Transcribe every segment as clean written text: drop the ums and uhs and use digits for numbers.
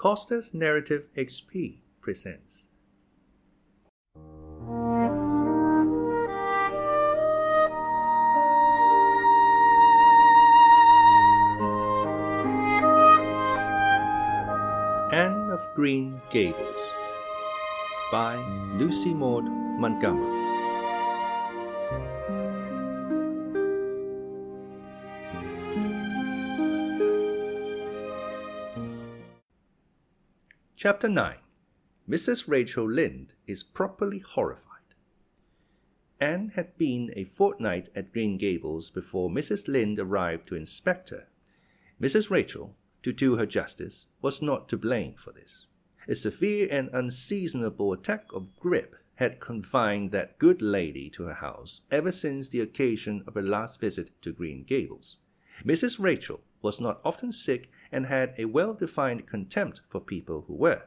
CostasNarrativeXP presents. Anne of Green Gables by Lucy Maud Montgomery. Chapter 9. Mrs. Rachel Lynde is properly horrified. Anne had been a fortnight at Green Gables before Mrs. Lynde arrived to inspect her. Mrs. Rachel, to do her justice, was not to blame for this. A severe and unseasonable attack of grippe had confined that good lady to her house ever since the occasion of her last visit to Green Gables. Mrs. Rachel was not often sick and had a well-defined contempt for people who were.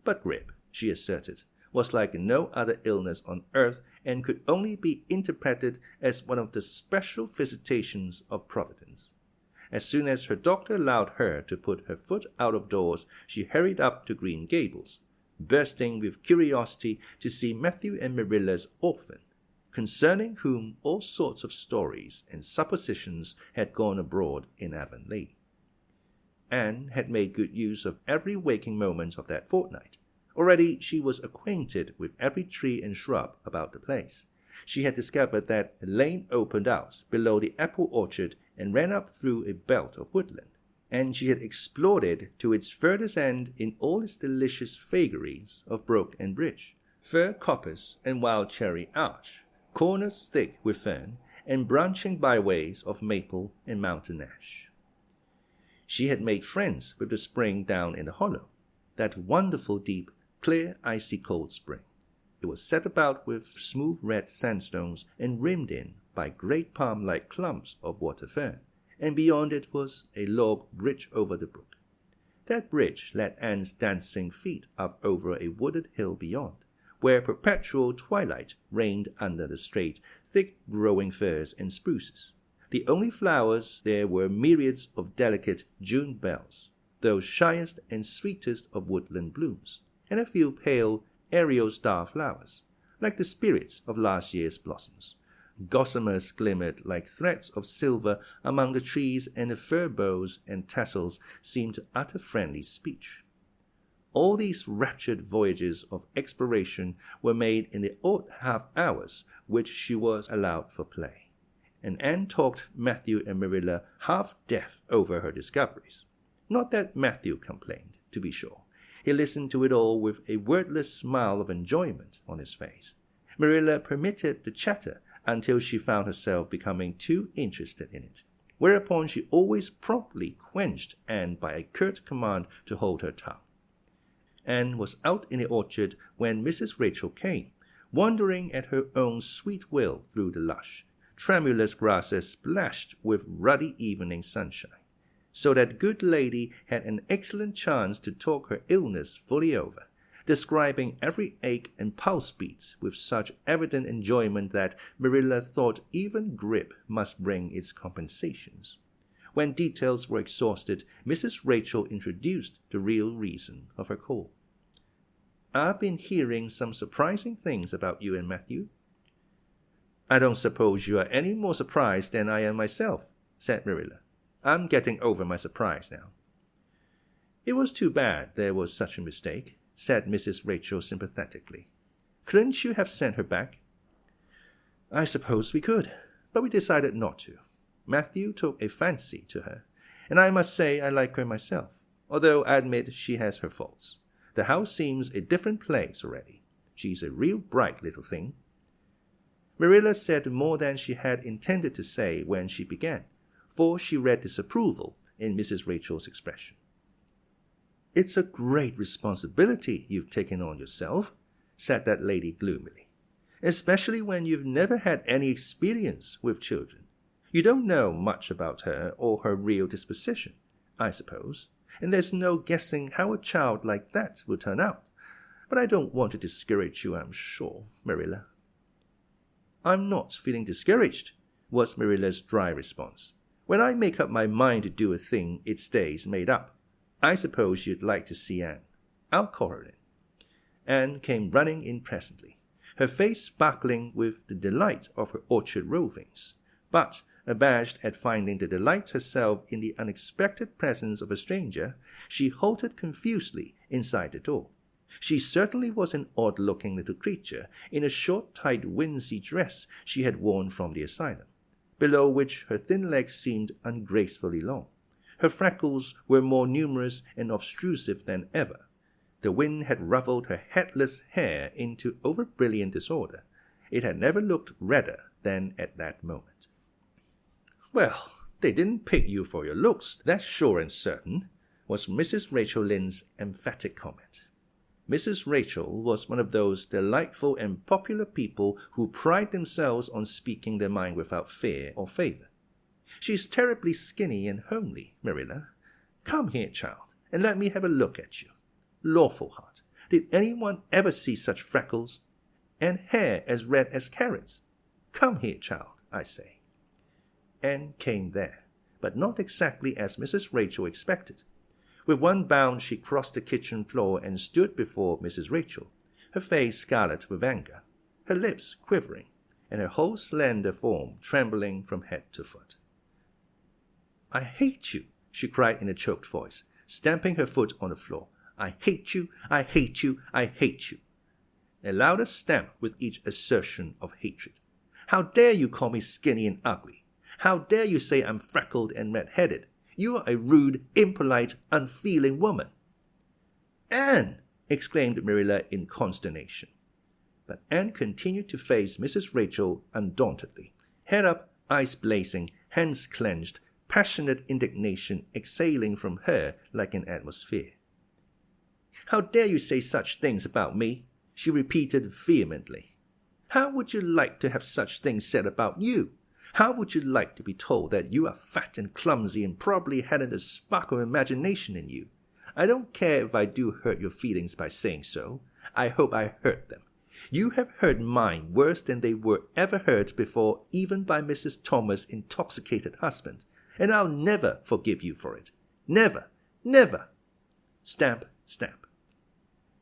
But grippe, she asserted, was like no other illness on earth and could only be interpreted as one of the special visitations of Providence. As soon as her doctor allowed her to put her foot out of doors, she hurried up to Green Gables, bursting with curiosity to see Matthew and Marilla's orphan, concerning whom all sorts of stories and suppositions had gone abroad in Avonlea. Anne had made good use of every waking moment of that fortnight. Already she was acquainted with every tree and shrub about the place. She had discovered that a lane opened out below the apple orchard and ran up through a belt of woodland, and she had explored it to its furthest end in all its delicious vagaries of brook and bridge, fir coppice and wild cherry arch, corners thick with fern, and branching byways of maple and mountain ash. She had made friends with the spring down in the hollow, that wonderful deep, clear, icy cold spring. It was set about with smooth red sandstones and rimmed in by great palm-like clumps of water fern, and beyond it was a log bridge over the brook. That bridge led Anne's dancing feet up over a wooded hill beyond, where perpetual twilight reigned under the straight, thick-growing firs and spruces. The only flowers there were myriads of delicate June bells, those shyest and sweetest of woodland blooms, and a few pale, aerial star flowers, like the spirits of last year's blossoms. Gossamers glimmered like threads of silver among the trees, and the fir boughs and tassels seemed to utter friendly speech. All these raptured voyages of exploration were made in the odd half-hours which she was allowed for play, and Anne talked Matthew and Marilla half-deaf over her discoveries. Not that Matthew complained, to be sure. He listened to it all with a wordless smile of enjoyment on his face. Marilla permitted the chatter until she found herself becoming too interested in it, whereupon she always promptly quenched Anne by a curt command to hold her tongue. Anne was out in the orchard when Mrs. Rachel came, wandering at her own sweet will through the lush, tremulous grasses splashed with ruddy evening sunshine, so that good lady had an excellent chance to talk her illness fully over, describing every ache and pulse beat with such evident enjoyment that Marilla thought even grippe must bring its compensations. When details were exhausted, Mrs. Rachel introduced the real reason of her call. "I've been hearing some surprising things about you and Matthew." "I don't suppose you are any more surprised than I am myself," said Marilla. "I'm getting over my surprise now." "It was too bad there was such a mistake," said Mrs. Rachel sympathetically. "Couldn't you have sent her back?" "I suppose we could, but we decided not to. Matthew took a fancy to her, and I must say I like her myself, although I admit she has her faults. The house seems a different place already. She's a real bright little thing." Marilla said more than she had intended to say when she began, for she read disapproval in Mrs. Rachel's expression. "It's a great responsibility you've taken on yourself," said that lady gloomily, "especially when you've never had any experience with children. You don't know much about her or her real disposition, I suppose, and there's no guessing how a child like that will turn out. But I don't want to discourage you, I'm sure, Marilla." "I'm not feeling discouraged," was Marilla's dry response. "When I make up my mind to do a thing, it stays made up. I suppose you'd like to see Anne. I'll call her in." Anne came running in presently, her face sparkling with the delight of her orchard rovings, but abashed at finding the delight herself in the unexpected presence of a stranger, she halted confusedly inside the door. She certainly was an odd-looking little creature in a short, tight, winsey dress she had worn from the asylum, below which her thin legs seemed ungracefully long. Her freckles were more numerous and obtrusive than ever. The wind had ruffled her headless hair into over-brilliant disorder. It had never looked redder than at that moment. "Well, they didn't pick you for your looks, that's sure and certain," was Mrs. Rachel Lynde's emphatic comment. Mrs. Rachel was one of those delightful and popular people who pride themselves on speaking their mind without fear or favor. "She's terribly skinny and homely, Marilla. Come here, child, and let me have a look at you. Lawful heart, did anyone ever see such freckles? And hair as red as carrots? Come here, child, I say." Anne came there, but not exactly as Mrs. Rachel expected. With one bound she crossed the kitchen floor and stood before Mrs. Rachel, her face scarlet with anger, her lips quivering, and her whole slender form trembling from head to foot. "I hate you," she cried in a choked voice, stamping her foot on the floor. "I hate you, I hate you, I hate you." A louder stamp with each assertion of hatred. "How dare you call me skinny and ugly? How dare you say I'm freckled and red-headed? You are a rude, impolite, unfeeling woman." "Anne!" exclaimed Marilla in consternation. But Anne continued to face Mrs. Rachel undauntedly, head up, eyes blazing, hands clenched, passionate indignation exhaling from her like an atmosphere. "How dare you say such things about me?" she repeated vehemently. "How would you like to have such things said about you? How would you like to be told that you are fat and clumsy and probably hadn't a spark of imagination in you? I don't care if I do hurt your feelings by saying so. I hope I hurt them. You have hurt mine worse than they were ever hurt before, even by Mrs. Thomas' intoxicated husband, and I'll never forgive you for it. Never, never." Stamp, stamp.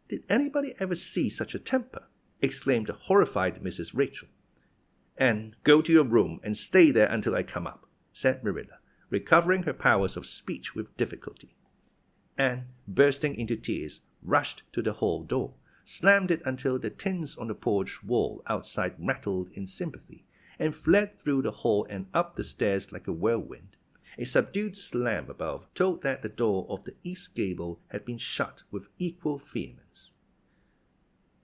"Did anybody ever see such a temper?" exclaimed the horrified Mrs. Rachel. "And go to your room and stay there until I come up," said Marilla, recovering her powers of speech with difficulty. Anne, bursting into tears, rushed to the hall door, slammed it until the tins on the porch wall outside rattled in sympathy, and fled through the hall and up the stairs like a whirlwind. A subdued slam above told that the door of the east gable had been shut with equal vehemence.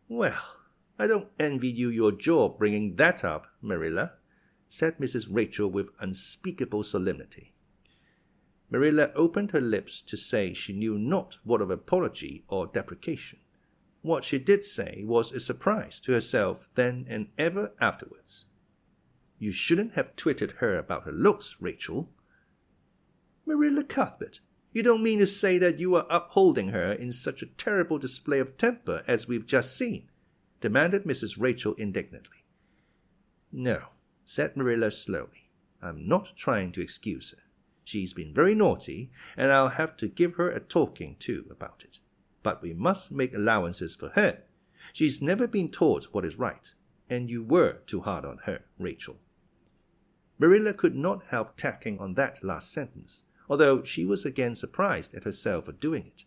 "Well, I don't envy you your job bringing that up, Marilla," said Mrs. Rachel with unspeakable solemnity. Marilla opened her lips to say she knew not what of apology or deprecation. What she did say was a surprise to herself then and ever afterwards. "You shouldn't have twitted her about her looks, Rachel." "Marilla Cuthbert, you don't mean to say that you are upholding her in such a terrible display of temper as we've just seen?" demanded Mrs. Rachel indignantly. "No," said Marilla slowly. "I'm not trying to excuse her. She's been very naughty, and I'll have to give her a talking to about it. But we must make allowances for her. She's never been taught what is right, and you were too hard on her, Rachel." Marilla could not help tacking on that last sentence, although she was again surprised at herself for doing it.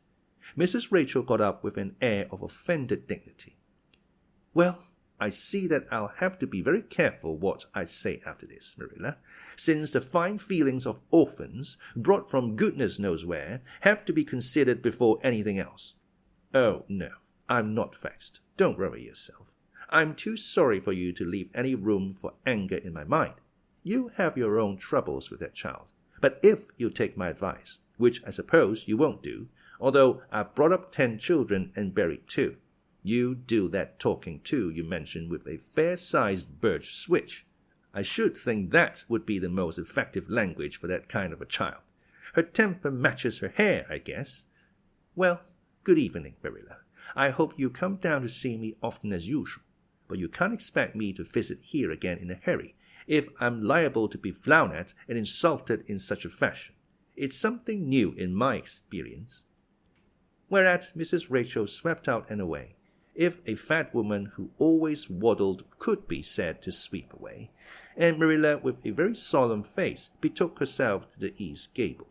Mrs. Rachel got up with an air of offended dignity. "Well, I see that I'll have to be very careful what I say after this, Marilla, since the fine feelings of orphans, brought from goodness knows where, have to be considered before anything else. Oh, no, I'm not vexed. Don't worry yourself. I'm too sorry for you to leave any room for anger in my mind. You have your own troubles with that child. But if you take my advice, which I suppose you won't do, although I've brought up 10 children and buried 2, you do that talking to you mentioned with a fair-sized birch switch. I should think that would be the most effective language for that kind of a child. Her temper matches her hair, I guess. Well, good evening, Marilla. I hope you come down to see me often as usual, but you can't expect me to visit here again in a hurry if I'm liable to be flown at and insulted in such a fashion. It's something new in my experience." whereat Mrs. Rachel swept out and away, if a fat woman who always waddled could be said to sweep away, and Marilla, with a very solemn face, betook herself to the east gable.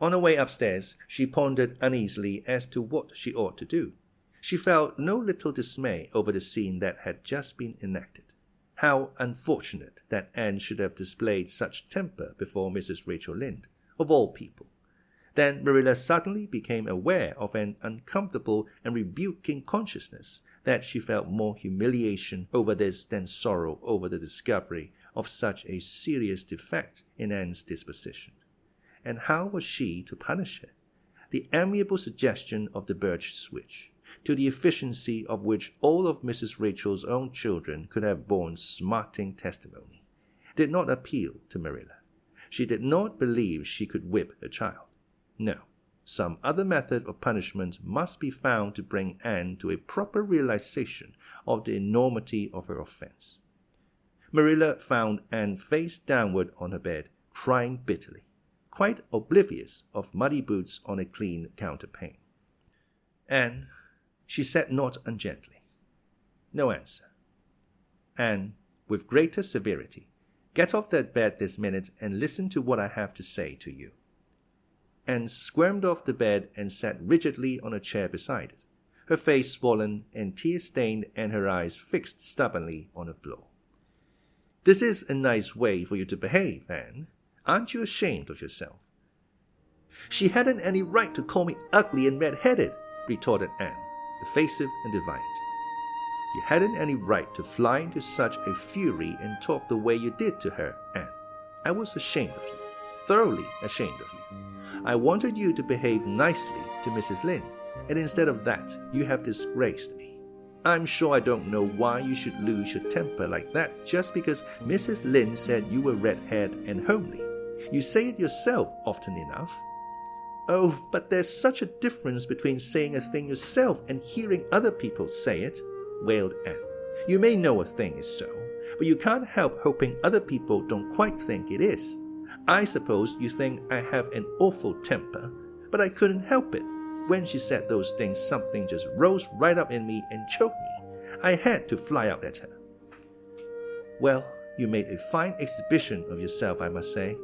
On her way upstairs, she pondered uneasily as to what she ought to do. She felt no little dismay over the scene that had just been enacted. How unfortunate that Anne should have displayed such temper before Mrs. Rachel Lynde, of all people. Then Marilla suddenly became aware of an uncomfortable and rebuking consciousness that she felt more humiliation over this than sorrow over the discovery of such a serious defect in Anne's disposition. And how was she to punish her? The amiable suggestion of the birch switch, to the efficiency of which all of Mrs. Rachel's own children could have borne smarting testimony, did not appeal to Marilla. She did not believe she could whip her child. No, some other method of punishment must be found to bring Anne to a proper realization of the enormity of her offense. Marilla found Anne face downward on her bed, crying bitterly, quite oblivious of muddy boots on a clean counterpane. Anne, she said not ungently. No answer. Anne, with greater severity, get off that bed this minute and listen to what I have to say to you. Anne squirmed off the bed and sat rigidly on a chair beside it, her face swollen and tear-stained and her eyes fixed stubbornly on the floor. This is a nice way for you to behave, Anne. Aren't you ashamed of yourself? She hadn't any right to call me ugly and red-headed, retorted Anne, evasive and defiant. You hadn't any right to fly into such a fury and talk the way you did to her, Anne. I was ashamed of you, thoroughly ashamed of you. I wanted you to behave nicely to Mrs. Lynde, and instead of that, you have disgraced me. I'm sure I don't know why you should lose your temper like that just because Mrs. Lynde said you were red-haired and homely. You say it yourself often enough. Oh, but there's such a difference between saying a thing yourself and hearing other people say it, wailed Anne. You may know a thing is so, but you can't help hoping other people don't quite think it is. I suppose you think I have an awful temper, but I couldn't help it. When she said those things, something just rose right up in me and choked me. I had to fly out at her. Well, you made a fine exhibition of yourself, I must say.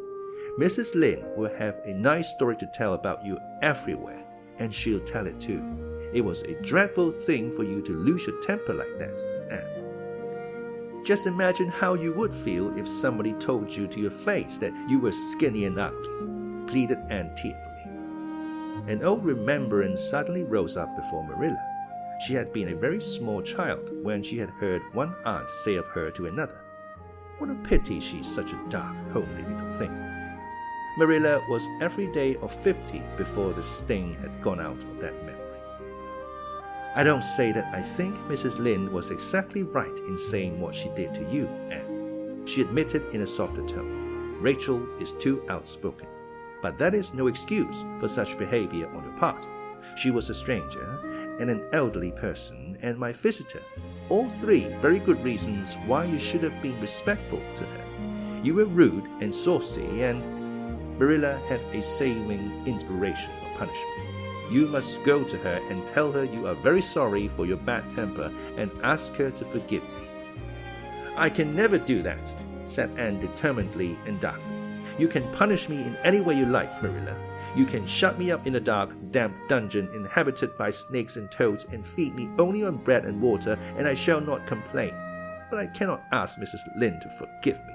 Mrs. Lynde will have a nice story to tell about you everywhere, and she'll tell it too. It was a dreadful thing for you to lose your temper like that, Anne. Just imagine how you would feel if somebody told you to your face that you were skinny and ugly, pleaded Anne tearfully. An old remembrance suddenly rose up before Marilla. She had been a very small child when she had heard one aunt say of her to another, "What a pity she's such a dark, homely little thing." Marilla was every day of 50 before the sting had gone out of that memory. I don't say that I think Mrs. Lynde was exactly right in saying what she did to you, Anne, she admitted in a softer tone. Rachel is too outspoken. But that is no excuse for such behavior on her part. She was a stranger, and an elderly person, and my visitor. All three very good reasons why you should have been respectful to her. You were rude and saucy, and Marilla had a saving inspiration of punishment. You must go to her and tell her you are very sorry for your bad temper and ask her to forgive you. I can never do that, said Anne determinedly and darkly. You can punish me in any way you like, Marilla. You can shut me up in a dark, damp dungeon inhabited by snakes and toads and feed me only on bread and water, and I shall not complain. But I cannot ask Mrs. Lynde to forgive me.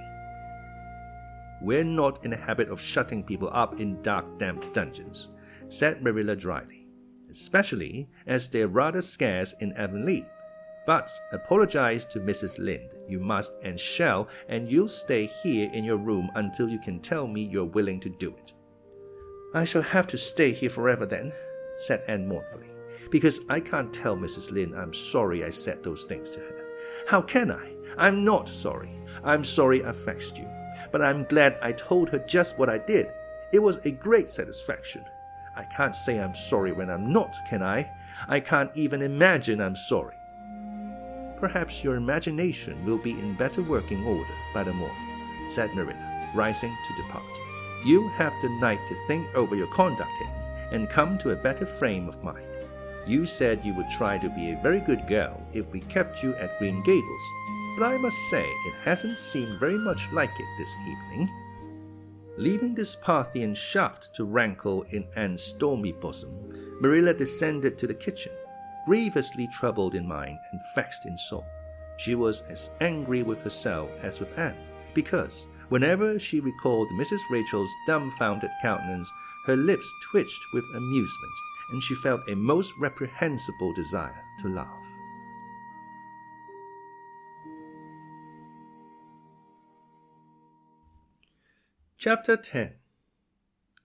We're not in the habit of shutting people up in dark, damp dungeons, said Marilla dryly, especially as they're rather scarce in Avonlea. But apologize to Mrs. Lynde. You must and shall, and you'll stay here in your room until you can tell me you're willing to do it. I shall have to stay here forever then, said Anne mournfully, because I can't tell Mrs. Lynde I'm sorry I said those things to her. How can I? I'm not sorry. I'm sorry I vexed you. But I'm glad I told her just what I did. It was a great satisfaction. I can't say I'm sorry when I'm not, can I? I can't even imagine I'm sorry. Perhaps your imagination will be in better working order by the morning, said Marilla, rising to depart. You have the night to think over your conduct in, and come to a better frame of mind. You said you would try to be a very good girl if we kept you at Green Gables, but I must say it hasn't seemed very much like it this evening." Leaving this Parthian shaft to rankle in Anne's stormy bosom, Marilla descended to the kitchen, grievously troubled in mind and vexed in soul. She was as angry with herself as with Anne, because whenever she recalled Mrs. Rachel's dumbfounded countenance, her lips twitched with amusement, and she felt a most reprehensible desire to laugh. Chapter 10.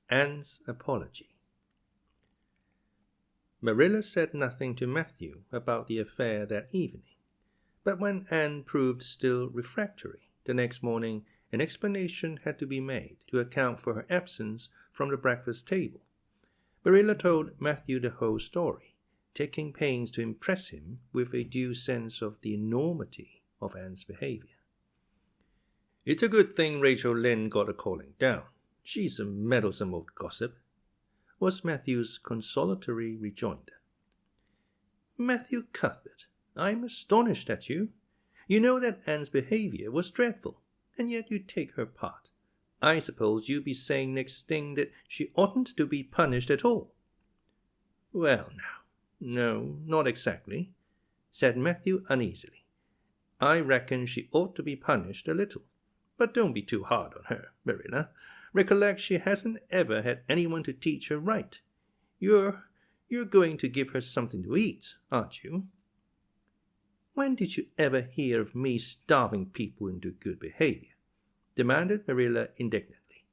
Anne's Apology. Marilla said nothing to Matthew about the affair that evening, but when Anne proved still refractory, the next morning an explanation had to be made to account for her absence from the breakfast table. Marilla told Matthew the whole story, taking pains to impress him with a due sense of the enormity of Anne's behavior. "It's a good thing Rachel Lynde got a calling down. She's a meddlesome old gossip," was Matthew's consolatory rejoinder. "Matthew Cuthbert, I'm astonished at you. You know that Anne's behavior was dreadful, and yet you take her part. I suppose you'll be saying next thing that she oughtn't to be punished at all." "Well, now, no, not exactly," said Matthew uneasily. "I reckon she ought to be punished a little. But don't be too hard on her, Marilla. Recollect she hasn't ever had anyone to teach her right. You're going to give her something to eat, aren't you?" "When did you ever hear of me starving people into good behavior?" demanded Marilla indignantly.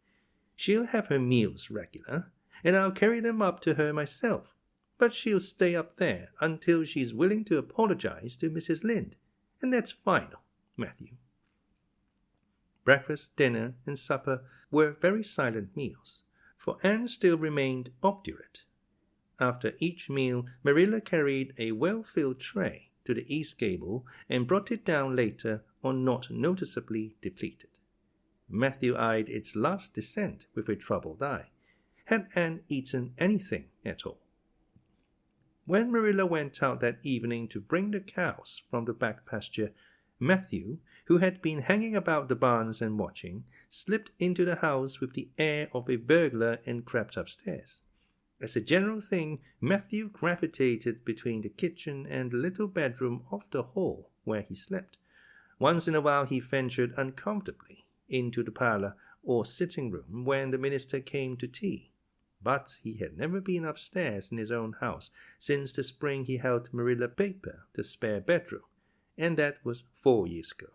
"She'll have her meals regular, and I'll carry them up to her myself, but she'll stay up there until she's willing to apologize to Mrs. Lynde, and that's final, Matthew." Breakfast, dinner, and supper were very silent meals, for Anne still remained obdurate. After each meal, Marilla carried a well-filled tray to the east gable and brought it down later on not noticeably depleted. Matthew eyed its last descent with a troubled eye. Had Anne eaten anything at all? When Marilla went out that evening to bring the cows from the back pasture, Matthew, who had been hanging about the barns and watching, slipped into the house with the air of a burglar and crept upstairs. As a general thing, Matthew gravitated between the kitchen and the little bedroom off the hall where he slept. Once in a while he ventured uncomfortably into the parlor or sitting room when the minister came to tea, but he had never been upstairs in his own house since the spring he helped Marilla paper the spare bedroom, and that was 4 years ago.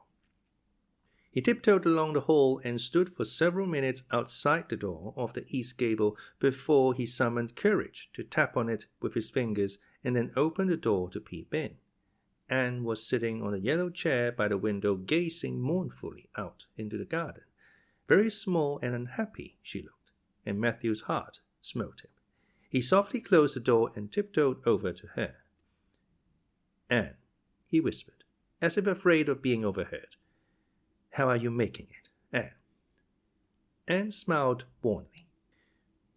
He tiptoed along the hall and stood for several minutes outside the door of the east gable before he summoned courage to tap on it with his fingers and then open the door to peep in. Anne was sitting on a yellow chair by the window, gazing mournfully out into the garden. Very small and unhappy she looked, and Matthew's heart smote him. He softly closed the door and tiptoed over to her. "Anne," he whispered, as if afraid of being overheard, "how are you making it, Anne?" Anne smiled wanly.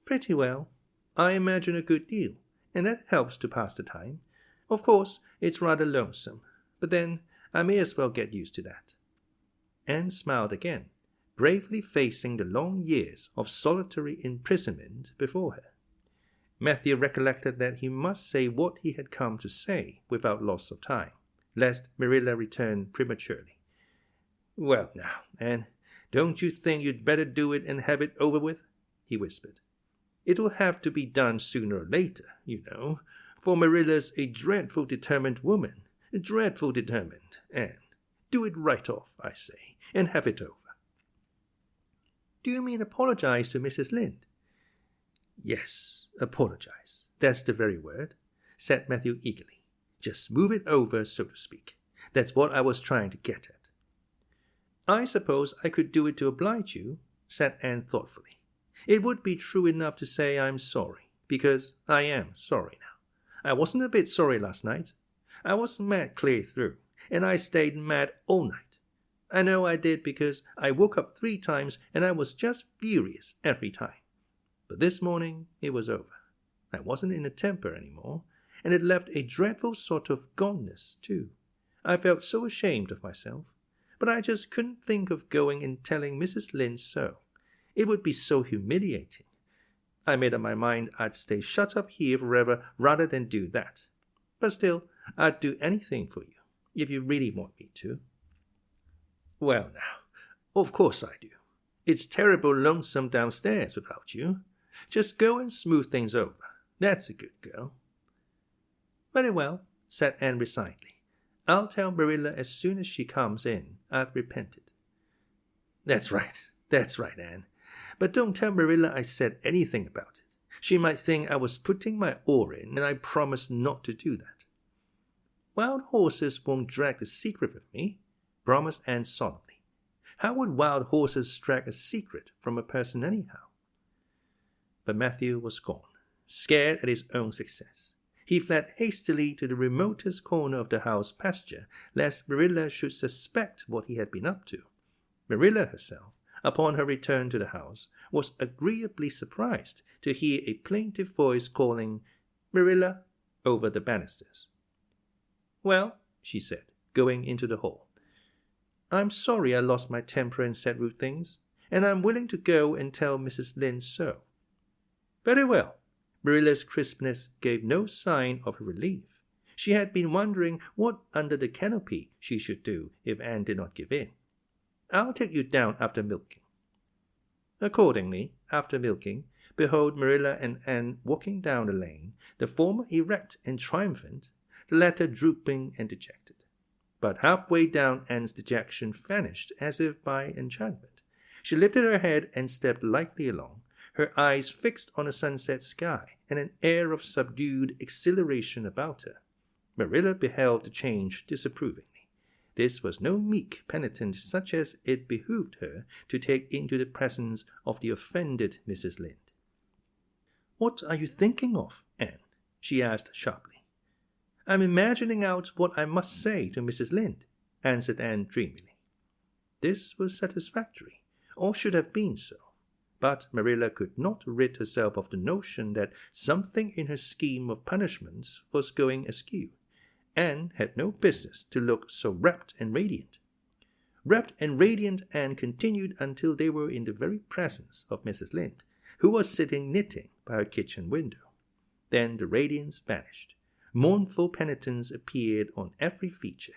"Pretty well. I imagine a good deal, and that helps to pass the time. Of course, it's rather lonesome, but then I may as well get used to that." Anne smiled again, bravely facing the long years of solitary imprisonment before her. Matthew recollected that he must say what he had come to say without loss of time, lest Marilla return prematurely. "Well now, Anne, don't you think you'd better do it and have it over with?" he whispered. "It'll have to be done sooner or later, you know, for Marilla's a dreadful determined woman. Dreadful determined, Anne. Do it right off, I say, and have it over." "Do you mean apologize to Mrs. Lynde?" "Yes, apologize. That's the very word," said Matthew eagerly. "Just move it over, so to speak. That's what I was trying to get at." "I suppose I could do it to oblige you," said Anne thoughtfully. "It would be true enough to say I'm sorry, because I am sorry now. I wasn't a bit sorry last night. I was mad clear through, and I stayed mad all night. I know I did because I woke up 3 times and I was just furious every time. But this morning it was over. I wasn't in a temper anymore, and it left a dreadful sort of goneness, too. I felt so ashamed of myself, but I just couldn't think of going and telling Mrs. Lynde so. It would be so humiliating. I made up my mind I'd stay shut up here forever rather than do that. But still, I'd do anything for you, if you really want me to. Well now, of course I do. It's terrible lonesome downstairs without you. Just go and smooth things over. That's a good girl. Very well, said Anne resignedly. I'll tell Marilla as soon as she comes in. I've repented. That's right, Anne. But don't tell Marilla I said anything about it. She might think I was putting my oar in, and I promised not to do that. Wild horses won't drag the secret with me, promised Anne solemnly. How would wild horses drag a secret from a person anyhow? But Matthew was gone, scared at his own success. He fled hastily to the remotest corner of the house pasture, lest Marilla should suspect what he had been up to. Marilla herself, upon her return to the house, was agreeably surprised to hear a plaintive voice calling, "Marilla," over the banisters. "Well," she said, going into the hall, "I'm sorry I lost my temper and said rude things, and I'm willing to go and tell Mrs. Lynde so." "Very well." Marilla's crispness gave no sign of relief. She had been wondering what under the canopy she should do if Anne did not give in. "I'll take you down after milking." Accordingly, after milking, behold Marilla and Anne walking down the lane, the former erect and triumphant, the latter drooping and dejected. But halfway down Anne's dejection vanished as if by enchantment. She lifted her head and stepped lightly along, her eyes fixed on the sunset sky, and an air of subdued exhilaration about her. Marilla beheld the change disapprovingly. This was no meek penitence such as it behooved her to take into the presence of the offended Mrs. Lynde. "What are you thinking of, Anne?" she asked sharply. "I'm imagining out what I must say to Mrs. Lynde," answered Anne dreamily. This was satisfactory, or should have been so. But Marilla could not rid herself of the notion that something in her scheme of punishments was going askew. Anne had no business to look so rapt and radiant. Rapt and radiant Anne continued until they were in the very presence of Mrs. Lynde, who was sitting knitting by her kitchen window. Then the radiance vanished. Mournful penitence appeared on every feature.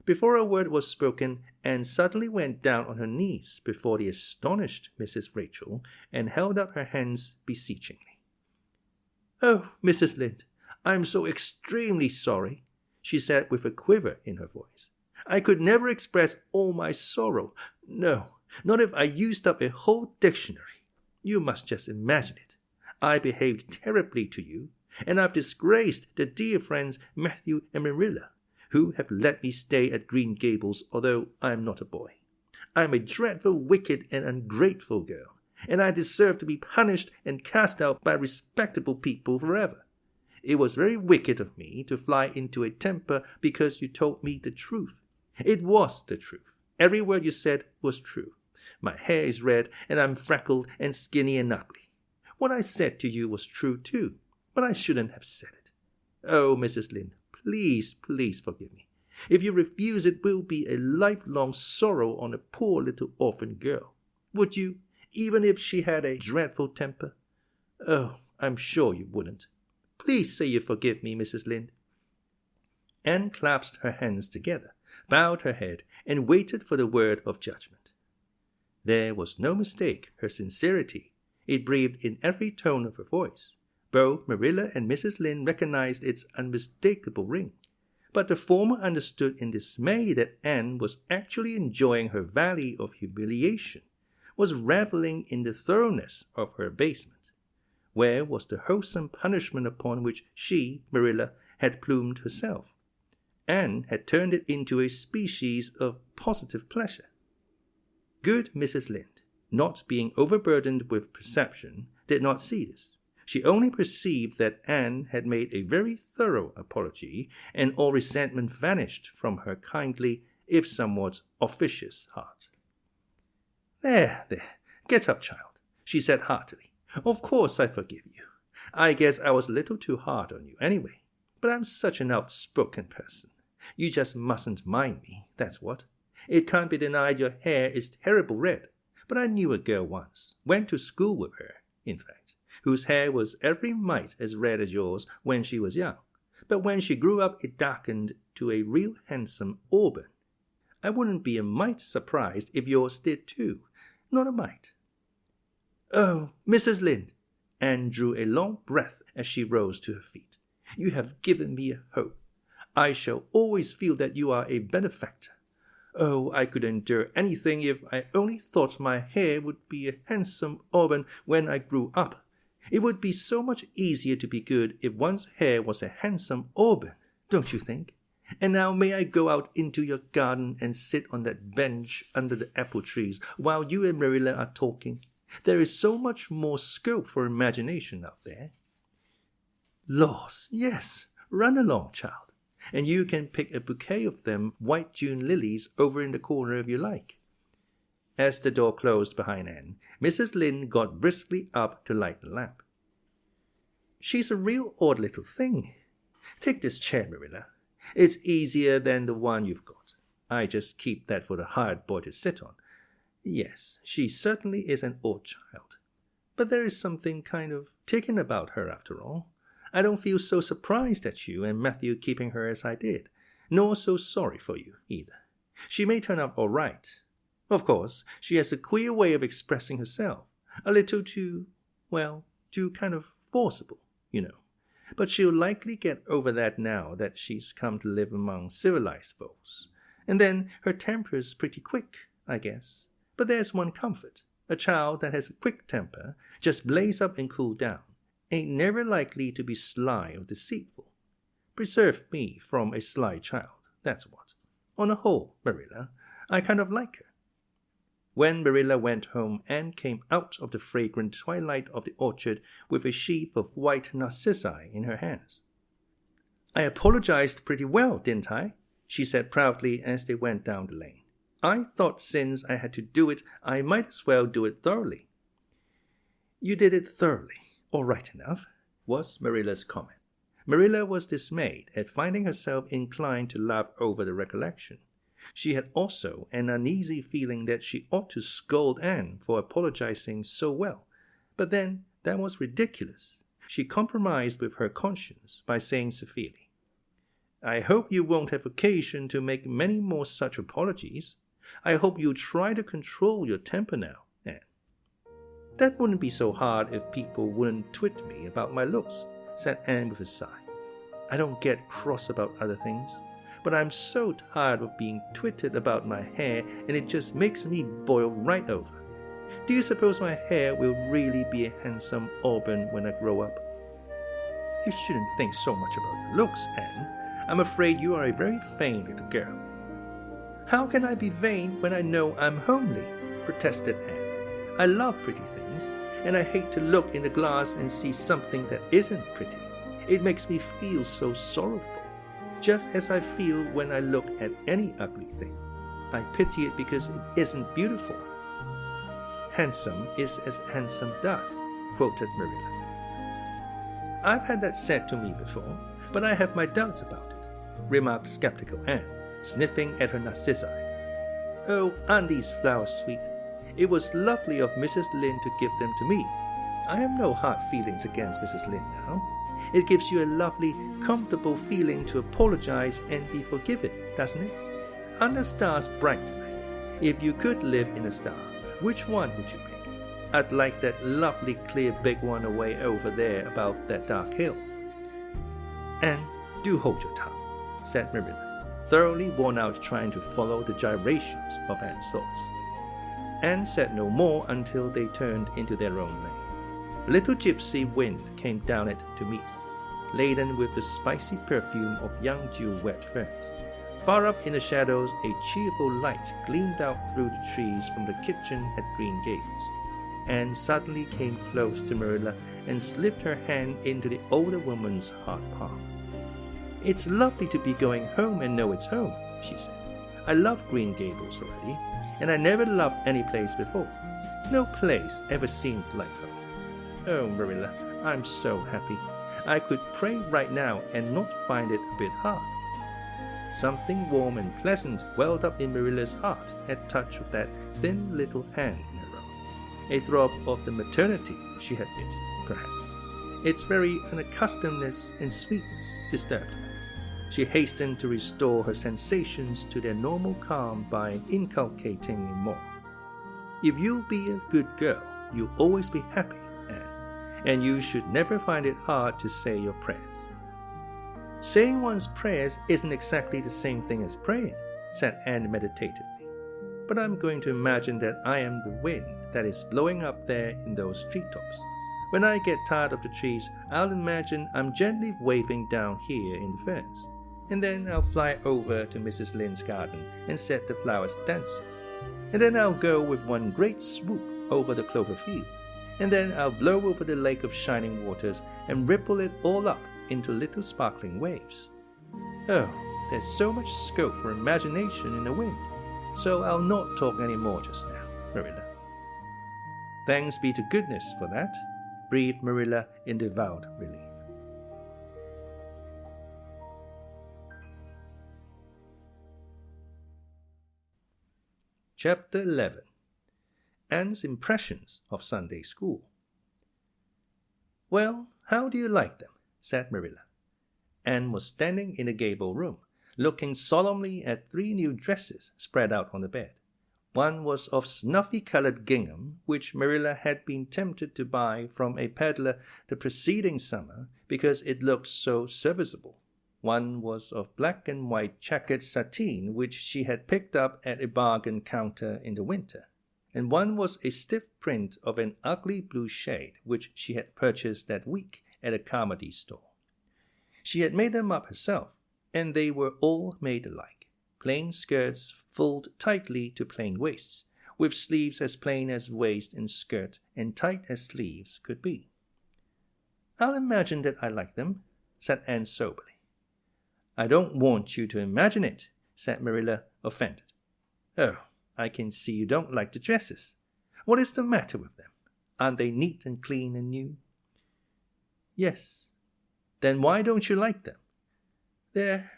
Before a word was spoken, Anne suddenly went down on her knees before the astonished Mrs. Rachel and held up her hands beseechingly. "Oh, Mrs. Lynde, I am so extremely sorry," she said with a quiver in her voice. "I could never express all my sorrow. No, not if I used up a whole dictionary. You must just imagine it. I behaved terribly to you, and I've disgraced the dear friends Matthew and Marilla, who have let me stay at Green Gables although I am not a boy. I am a dreadful, wicked, and ungrateful girl, and I deserve to be punished and cast out by respectable people forever. It was very wicked of me to fly into a temper because you told me the truth. It was the truth. Every word you said was true. My hair is red, and I'm freckled and skinny and ugly. What I said to you was true too, but I shouldn't have said it. Oh, Mrs. Lynde, please, please forgive me. If you refuse, it will be a lifelong sorrow on a poor little orphan girl. Would you, even if she had a dreadful temper? Oh, I'm sure you wouldn't. Please say you forgive me, Mrs. Lynde." Anne clasped her hands together, bowed her head, and waited for the word of judgment. There was no mistake her sincerity. It breathed in every tone of her voice. Both Marilla and Mrs. Lynde recognized its unmistakable ring. But the former understood in dismay that Anne was actually enjoying her valley of humiliation, was reveling in the thoroughness of her abasement. Where was the wholesome punishment upon which she, Marilla, had plumed herself? Anne had turned it into a species of positive pleasure. Good Mrs. Lynde, not being overburdened with perception, did not see this. She only perceived that Anne had made a very thorough apology, and all resentment vanished from her kindly, if somewhat officious heart. There, get up, child," she said heartily. "Of course I forgive you. I guess I was a little too hard on you anyway, but I'm such an outspoken person. You just mustn't mind me, that's what. It can't be denied your hair is terrible red, but I knew a girl once, went to school with her, in fact, whose hair was every mite as red as yours when she was young, but when she grew up it darkened to a real handsome auburn. I wouldn't be a mite surprised if yours did too, not a mite. Oh, Mrs. Lynde, Anne drew a long breath as she rose to her feet. You have given me a hope. I shall always feel that you are a benefactor. Oh, I could endure anything if I only thought my hair would be a handsome auburn when I grew up. It would be so much easier to be good if one's hair was a handsome auburn, don't you think? And now may I go out into your garden and sit on that bench under the apple trees while you and Marilla are talking? There is so much more scope for imagination out there. Laws, yes, run along, child, and you can pick a bouquet of them white June lilies over in the corner if you like. As the door closed behind Anne, Mrs. Lynde got briskly up to light the lamp. She's a real odd little thing. Take this chair, Marilla. It's easier than the one you've got. I just keep that for the hired boy to sit on. Yes, she certainly is an odd child. But there is something kind of taken about her after all. I don't feel so surprised at you and Matthew keeping her as I did, nor so sorry for you either. She may turn out all right. Of course, she has a queer way of expressing herself, a little too kind of forcible, you know. But she'll likely get over that now that she's come to live among civilized folks. And then her temper's pretty quick, I guess. But there's one comfort. A child that has a quick temper, just blaze up and cool down, ain't never likely to be sly or deceitful. Preserve me from a sly child, that's what. On the whole, Marilla, I kind of like her. When Marilla went home, Anne came out of the fragrant twilight of the orchard with a sheath of white narcissi in her hands. I apologized pretty well, didn't I? She said proudly as they went down the lane. I thought since I had to do it, I might as well do it thoroughly. You did it thoroughly, all right enough, was Marilla's comment. Marilla was dismayed at finding herself inclined to laugh over the recollection. She had also an uneasy feeling that she ought to scold Anne for apologizing so well, but then that was ridiculous. She compromised with her conscience by saying severely, I hope you won't have occasion to make many more such apologies. I hope you'll try to control your temper now, Anne. That wouldn't be so hard if people wouldn't twit me about my looks, said Anne with a sigh. I don't get cross about other things, but I'm so tired of being twitted about my hair, and it just makes me boil right over. Do you suppose my hair will really be a handsome auburn when I grow up? You shouldn't think so much about your looks, Anne. I'm afraid you are a very vain little girl. How can I be vain when I know I'm homely? Protested Anne. I love pretty things, and I hate to look in the glass and see something that isn't pretty. It makes me feel so sorrowful, just as I feel when I look at any ugly thing. I pity it because it isn't beautiful. Handsome is as handsome does, quoted Marilla. I've had that said to me before, but I have my doubts about it, remarked skeptical Anne, sniffing at her narcissi. Oh, aren't these flowers sweet? It was lovely of Mrs. Lynde to give them to me. I have no hard feelings against Mrs. Lynde now. It gives you a lovely, comfortable feeling to apologize and be forgiven, doesn't it? Aren't the stars bright tonight? If you could live in a star, which one would you pick? I'd like that lovely, clear, big one away over there above that dark hill. And do hold your tongue, said Marilla, thoroughly worn out trying to follow the gyrations of Anne's thoughts. Anne said no more until they turned into their own lane. A little gypsy wind came down it to meet them, laden with the spicy perfume of young dew-wet ferns. Far up in the shadows, a cheerful light gleamed out through the trees from the kitchen at Green Gables. Anne suddenly came close to Marilla and slipped her hand into the older woman's hot palm. It's lovely to be going home and know it's home, she said. I love Green Gables already, and I never loved any place before. No place ever seemed like home. Oh, Marilla, I'm so happy. I could pray right now and not find it a bit hard." Something warm and pleasant welled up in Marilla's heart at touch of that thin little hand in her own. A throb of the maternity she had missed, perhaps. Its very unaccustomedness and sweetness disturbed her. She hastened to restore her sensations to their normal calm by inculcating more. "If you'll be a good girl, you'll always be happy, Anne, and you should never find it hard to say your prayers." "Saying one's prayers isn't exactly the same thing as praying," said Anne meditatively. "But I'm going to imagine that I am the wind that is blowing up there in those treetops. When I get tired of the trees, I'll imagine I'm gently waving down here in the ferns. And then I'll fly over to Mrs. Lynde's garden and set the flowers dancing. And then I'll go with one great swoop over the clover field. And then I'll blow over the lake of shining waters and ripple it all up into little sparkling waves. Oh, there's so much scope for imagination in the wind. So I'll not talk any more just now, Marilla." "Thanks be to goodness for that," breathed Marilla in devout relief. Chapter 11. Anne's Impressions of Sunday School. "Well, how do you like them?" said Marilla. Anne was standing in the gable room, looking solemnly at 3 new dresses spread out on the bed. One was of snuffy-colored gingham, which Marilla had been tempted to buy from a peddler the preceding summer because it looked so serviceable. One was of black and white checkered sateen, which she had picked up at a bargain counter in the winter. And one was a stiff print of an ugly blue shade, which she had purchased that week at a Carmody store. She had made them up herself, and they were all made alike. Plain skirts fulled tightly to plain waists, with sleeves as plain as waist and skirt and tight as sleeves could be. "I'll imagine that I like them," said Anne soberly. "I don't want you to imagine it," said Marilla, offended. "Oh, I can see you don't like the dresses. What is the matter with them? Aren't they neat and clean and new?" "Yes." "Then why don't you like them?" They're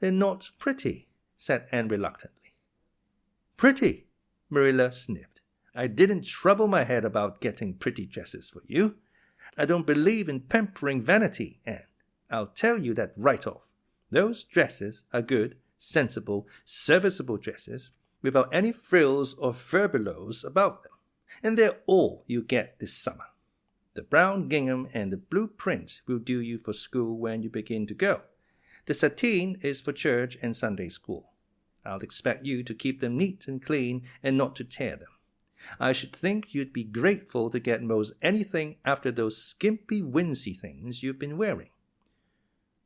not pretty," said Anne reluctantly. "Pretty?" Marilla sniffed. "I didn't trouble my head about getting pretty dresses for you. I don't believe in pampering vanity, Anne. I'll tell you that right off. Those dresses are good, sensible, serviceable dresses, without any frills or furbelows about them, and they're all you get this summer. The brown gingham and the blue print will do you for school when you begin to go. The sateen is for church and Sunday school. I'll expect you to keep them neat and clean and not to tear them. I should think you'd be grateful to get most anything after those skimpy, winsy things you've been wearing."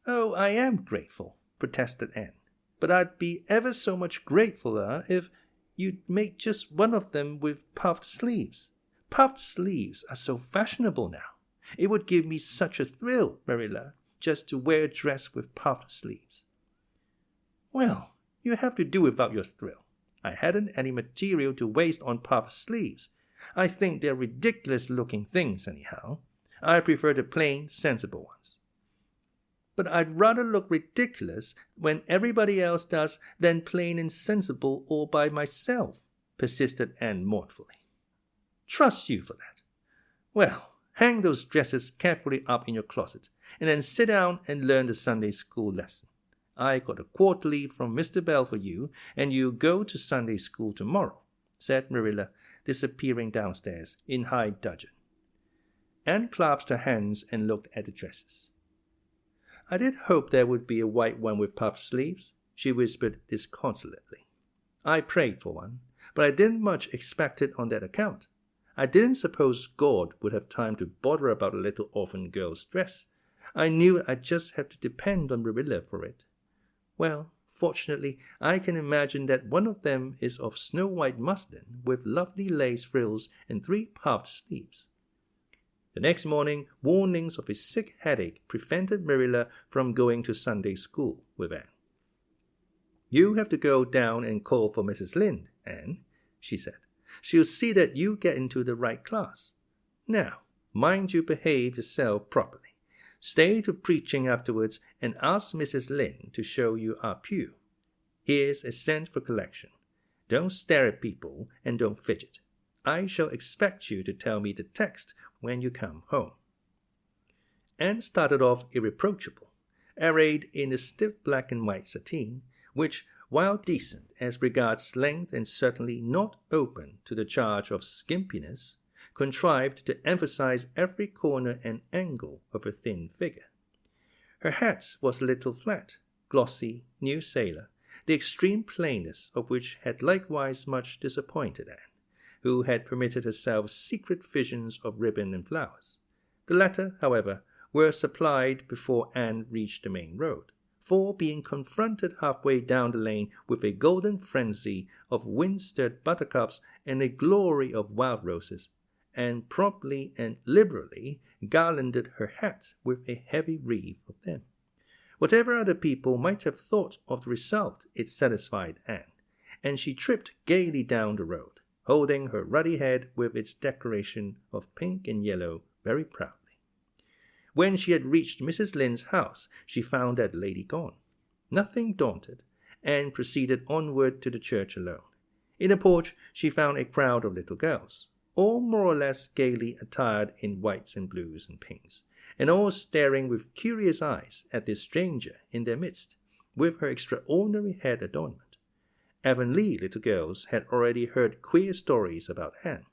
"Oh, I am grateful," protested Anne, "but I'd be ever so much gratefuler if you'd make just one of them with puffed sleeves. Puffed sleeves are so fashionable now. It would give me such a thrill, Marilla, just to wear a dress with puffed sleeves." "Well, you have to do without your thrill. I hadn't any material to waste on puffed sleeves. I think they're ridiculous-looking things anyhow. I prefer the plain, sensible ones." "But I'd rather look ridiculous when everybody else does than plain and sensible all by myself," persisted Anne mournfully. "Trust you for that. Well, hang those dresses carefully up in your closet, and then sit down and learn the Sunday school lesson. I got a quarterly from Mr. Bell for you, and you go to Sunday school tomorrow," said Marilla, disappearing downstairs in high dudgeon. Anne clasped her hands and looked at the dresses. "I did hope there would be a white one with puffed sleeves," she whispered disconsolately. "I prayed for one, but I didn't much expect it on that account. I didn't suppose God would have time to bother about a little orphan girl's dress. I knew I'd just have to depend on Marilla for it. Well, fortunately, I can imagine that one of them is of snow-white muslin with lovely lace frills and 3 puffed sleeves." The next morning, warnings of a sick headache prevented Marilla from going to Sunday school with Anne. "You have to go down and call for Mrs. Lynde, Anne," she said. "She'll see that you get into the right class. Now, Mind you behave yourself properly. Stay to preaching afterwards and ask Mrs. Lynde to show you our pew. Here's a cent for collection. Don't stare at people and don't fidget. I shall expect you to tell me the text when you come home." Anne started off irreproachable, arrayed in a stiff black and white sateen, which, while decent as regards length and certainly not open to the charge of skimpiness, contrived to emphasize every corner and angle of her thin figure. Her hat was a little flat, glossy, new sailor, the extreme plainness of which had likewise much disappointed Anne, who had permitted herself secret visions of ribbon and flowers. The latter, however, were supplied before Anne reached the main road, for being confronted halfway down the lane with a golden frenzy of wind-stirred buttercups and a glory of wild roses, and promptly and liberally garlanded her hat with a heavy wreath of them. Whatever other people might have thought of the result, it satisfied Anne, and she tripped gaily down the road, holding her ruddy head with its decoration of pink and yellow very proudly. When she had reached Mrs. Lynde's house, she found that lady gone. Nothing daunted, Anne proceeded onward to the church alone. In the porch she found a crowd of little girls, all more or less gaily attired in whites and blues and pinks, and all staring with curious eyes at this stranger in their midst, with her extraordinary head adornment. Avonlea little girls had already heard queer stories about Anne.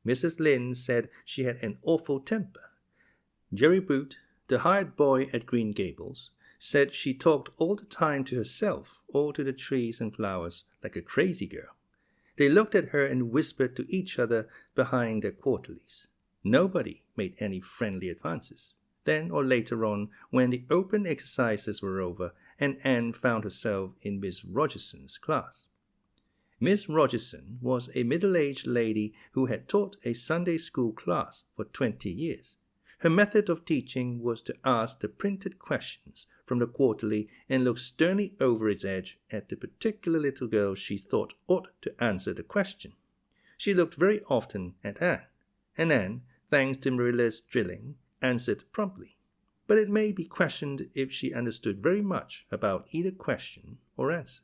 Mrs. Lynde said she had an awful temper. Jerry Boot, the hired boy at Green Gables, said she talked all the time to herself or to the trees and flowers like a crazy girl. They looked at her and whispered to each other behind their quarterlies. Nobody made any friendly advances. Then or later on, when the open exercises were over, and Anne found herself in Miss Rogerson's class. Miss Rogerson was a middle-aged lady who had taught a Sunday school class for 20 years. Her method of teaching was to ask the printed questions from the quarterly and look sternly over its edge at the particular little girl she thought ought to answer the question. She looked very often at Anne, and Anne, thanks to Marilla's drilling, answered promptly. But it may be questioned if she understood very much about either question or answer.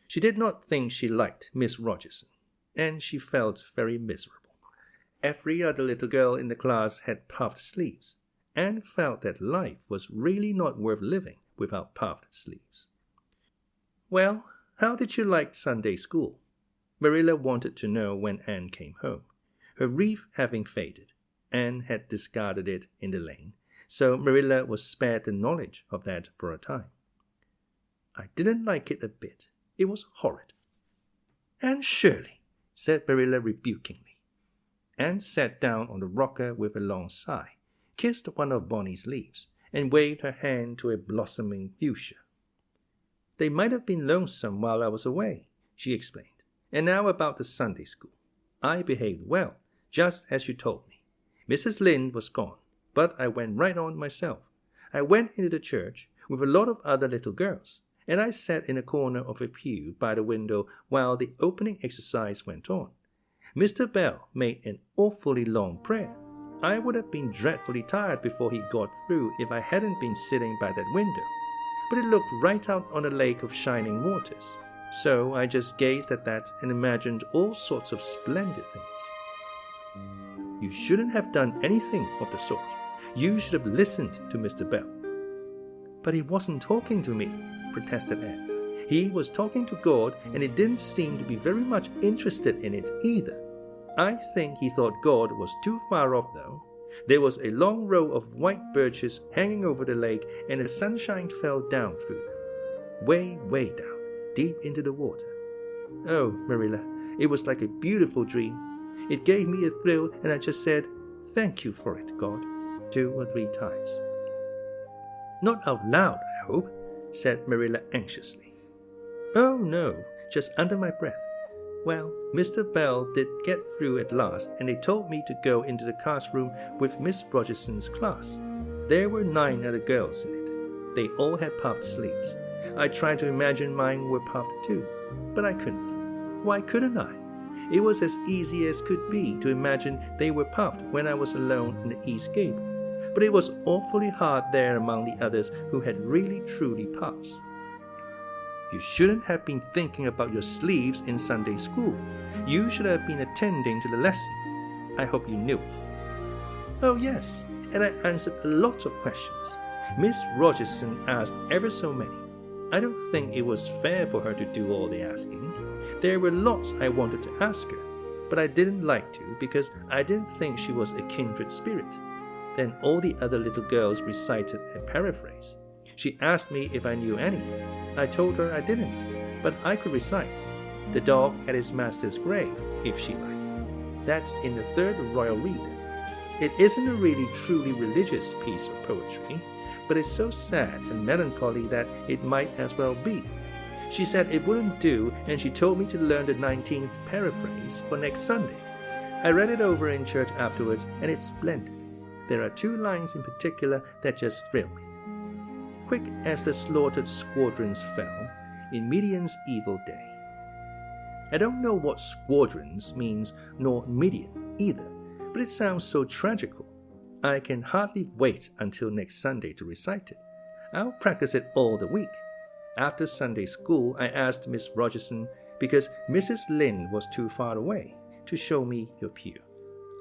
She did not think she liked Miss Rogerson, and she felt very miserable. Every other little girl in the class had puffed sleeves, and felt that life was really not worth living without puffed sleeves. "Well, how did you like Sunday school?" Marilla wanted to know when Anne came home. Her wreath having faded, Anne had discarded it in the lane, so Marilla was spared the knowledge of that for a time. "I didn't like it a bit. It was horrid." "Anne Shirley," said Marilla rebukingly. Anne sat down on the rocker with a long sigh, kissed one of Bonnie's leaves, and waved her hand to a blossoming fuchsia. "They might have been lonesome while I was away," she explained. "And now about the Sunday school. I behaved well, just as you told me. Mrs. Lynde was gone, but I went right on myself. I went into the church with a lot of other little girls, and I sat in a corner of a pew by the window while the opening exercise went on. Mr. Bell made an awfully long prayer. I would have been dreadfully tired before he got through if I hadn't been sitting by that window. But it looked right out on a lake of shining waters. So I just gazed at that and imagined all sorts of splendid things." "You shouldn't have done anything of the sort. You should have listened to Mr. Bell." "But he wasn't talking to me," protested Anne. "He was talking to God, and he didn't seem to be very much interested in it either. I think he thought God was too far off, though. There was a long row of white birches hanging over the lake, and the sunshine fell down through them. Way, way down, deep into the water. Oh, Marilla, it was like a beautiful dream. It gave me a thrill, and I just said, 'Thank you for it, God,' 2 or 3 times. "Not out loud, I hope," said Marilla anxiously. "Oh, no, just under my breath. Well, Mr. Bell did get through at last, and they told me to go into the classroom with Miss Rogerson's class. There were 9 other girls in it. They all had puffed sleeves. I tried to imagine mine were puffed too, but I couldn't. Why couldn't I? It was as easy as could be to imagine they were puffed when I was alone in the east gable, but it was awfully hard there among the others who had really truly puffs. You shouldn't have been thinking about your sleeves in Sunday school. You should have been attending to the lesson. I hope you knew it. Oh yes, and I answered a lot of questions. Miss Rogerson asked ever so many. I don't think it was fair for her to do all the asking. There were lots I wanted to ask her, but I didn't like to because I didn't think she was a kindred spirit. Then all the other little girls recited a paraphrase. She asked me if I knew any. I told her I didn't, but I could recite. The dog at his master's grave, if she liked. That's in the third Royal Reader. It isn't a really truly religious piece of poetry, but it's so sad and melancholy that it might as well be. She said it wouldn't do, and she told me to learn the 19th paraphrase for next Sunday. I read it over in church afterwards, and it's splendid. There are 2 lines in particular that just thrill me. Quick as the slaughtered squadrons fell in Midian's evil day. I don't know what squadrons means, nor Midian either, but it sounds so tragical. I can hardly wait until next Sunday to recite it. I'll practice it all the week. After Sunday school, I asked Miss Rogerson, because Mrs. Lynde was too far away, to show me your pew.